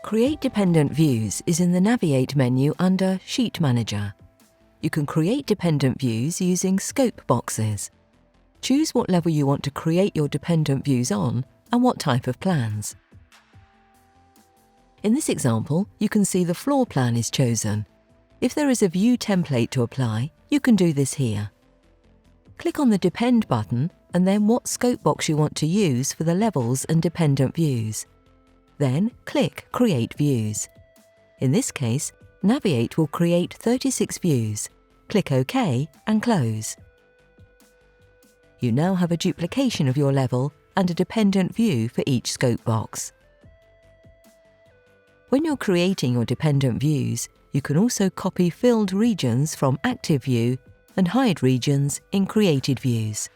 Create Dependent Views is in the Naviate menu under Sheet Manager. You can create dependent views using scope boxes. Choose what level you want to create your dependent views on and what type of plans. In this example, you can see the floor plan is chosen. If there is a view template to apply, you can do this here. Click on the Depend button and then what scope box you want to use for the levels and dependent views. Then click Create Views. In this case, Naviate will create 36 views. Click OK and close. You now have a duplication of your level and a dependent view for each scope box. When you're creating your dependent views, you can also copy filled regions from Active View and hide regions in Created Views.